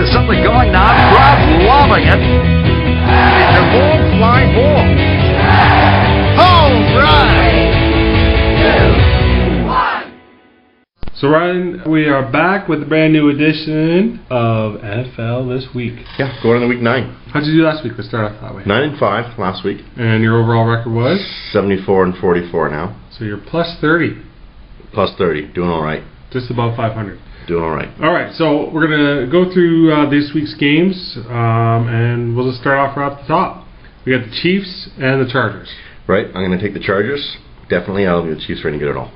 There's something going on. Crowd loving it. It's a ball, fly ball. Home run! So Ryan, we are back with a brand new edition of NFL This Week. Yeah, going into week 9. How'd you do last week? Let's start off that way. 9-5 last week. And your overall record was? 74-44 now. So you're plus 30. Plus 30, doing all right. Just above 500. Doing all right. All right, so we're going to go through this week's games, and we'll just start off right off the top. We got the Chiefs and the Chargers. Right, I'm going to take the Chargers. Definitely, I don't think the Chiefs are any good at all.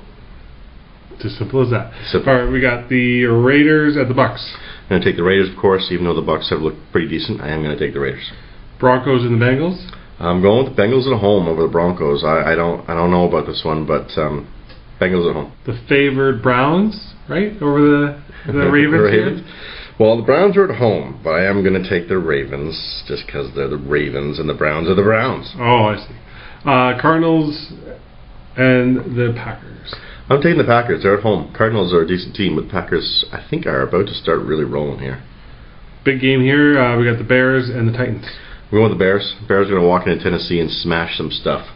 It's as simple as that. Simple. All right, we got the Raiders at the Bucks. I'm going to take the Raiders, of course, even though the Bucks have looked pretty decent. I am going to take the Raiders. Broncos and the Bengals. I'm going with the Bengals at home over the Broncos. I don't know about this one, but Bengals at home. The favored Browns, right, over the Ravens. The Ravens. Well, the Browns are at home, but I am going to take the Ravens just because they're the Ravens and the Browns are the Browns. Oh, I see. Cardinals and the Packers. I'm taking the Packers. They're at home. Cardinals are a decent team, but Packers, I think, are about to start really rolling here. Big game here. We got the Bears and the Titans. We're going with the Bears. Bears are going to walk into Tennessee and smash some stuff.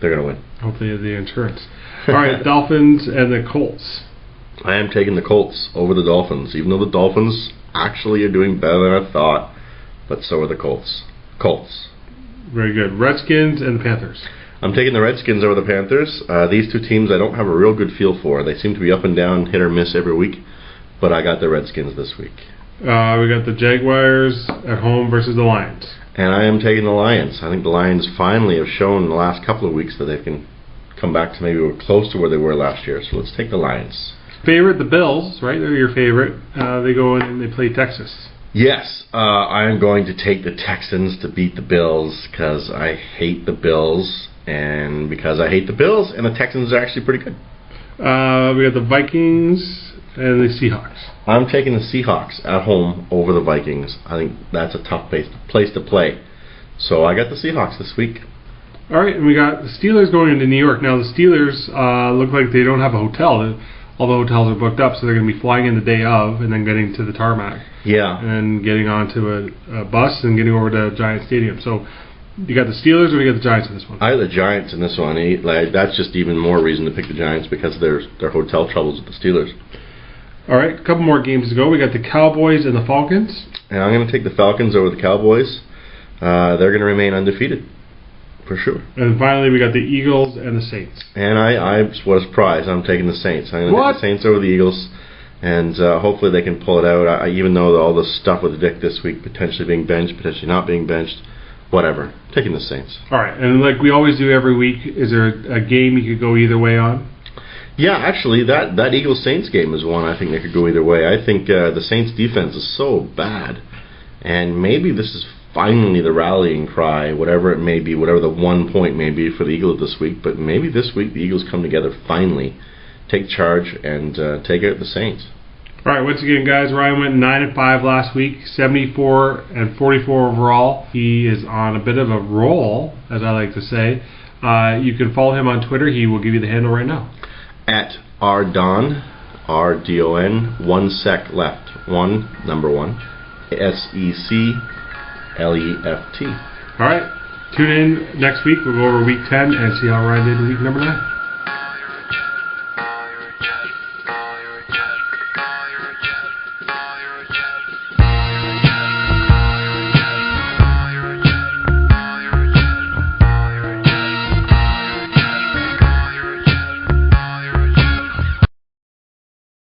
They're going to win. Hopefully the insurance. All right, Dolphins and the Colts. I am taking the Colts over the Dolphins, even though the Dolphins actually are doing better than I thought. But so are the Colts. Colts. Very good. Redskins and the Panthers. I'm taking the Redskins over the Panthers. These two teams I don't have a real good feel for. They seem to be up and down, hit or miss every week. But I got the Redskins this week. We got the Jaguars at home versus the Lions. And I am taking the Lions. I think the Lions finally have shown in the last couple of weeks that they can come back to maybe close to where they were last year. So let's take the Lions. Favorite, the Bills, right? They're your favorite. They go in and they play Texas. Yes, I am going to take the Texans to beat the Bills because I hate the Bills. And because I hate the Bills, and the Texans are actually pretty good. We got the Vikings and the Seahawks. I'm taking the Seahawks at home over the Vikings. I think that's a tough place to play. So I got the Seahawks this week. All right, and we got the Steelers going into New York. Now, the Steelers look like they don't have a hotel. All the hotels are booked up, so they're going to be flying in the day of and then getting to the tarmac. Yeah. And then getting onto a bus and getting over to Giant Stadium. So you got the Steelers or you got the Giants in this one? I got the Giants in this one. That's just even more reason to pick the Giants because of their hotel troubles with the Steelers. All right, a couple more games to go. We got the Cowboys and the Falcons. And I'm going to take the Falcons over the Cowboys. They're going to remain undefeated, for sure. And finally, we got the Eagles and the Saints. And I was surprised. I'm taking the Saints. I'm going to take the Saints over the Eagles. And hopefully they can pull it out. Even though all the stuff with Dick this week, potentially being benched, potentially not being benched, whatever. Taking the Saints. All right, and like we always do every week, is there a game you could go either way on? Yeah, actually, that Eagles-Saints game is one I think they could go either way. I think the Saints' defense is so bad, and maybe this is finally the rallying cry, whatever it may be, whatever the 1 point may be for the Eagles this week, but maybe this week the Eagles come together finally, take charge, and take out the Saints. All right, once again, guys, Ryan went 9-5 last week, 74-44 overall. He is on a bit of a roll, as I like to say. You can follow him on Twitter. He will give you the handle right now. At rdon, R-D-O-N, 1 sec left, 1, number 1, S-E-C-L-E-F-T. All right, tune in next week. We'll go over week 10 and see how Ryan did in week number 9.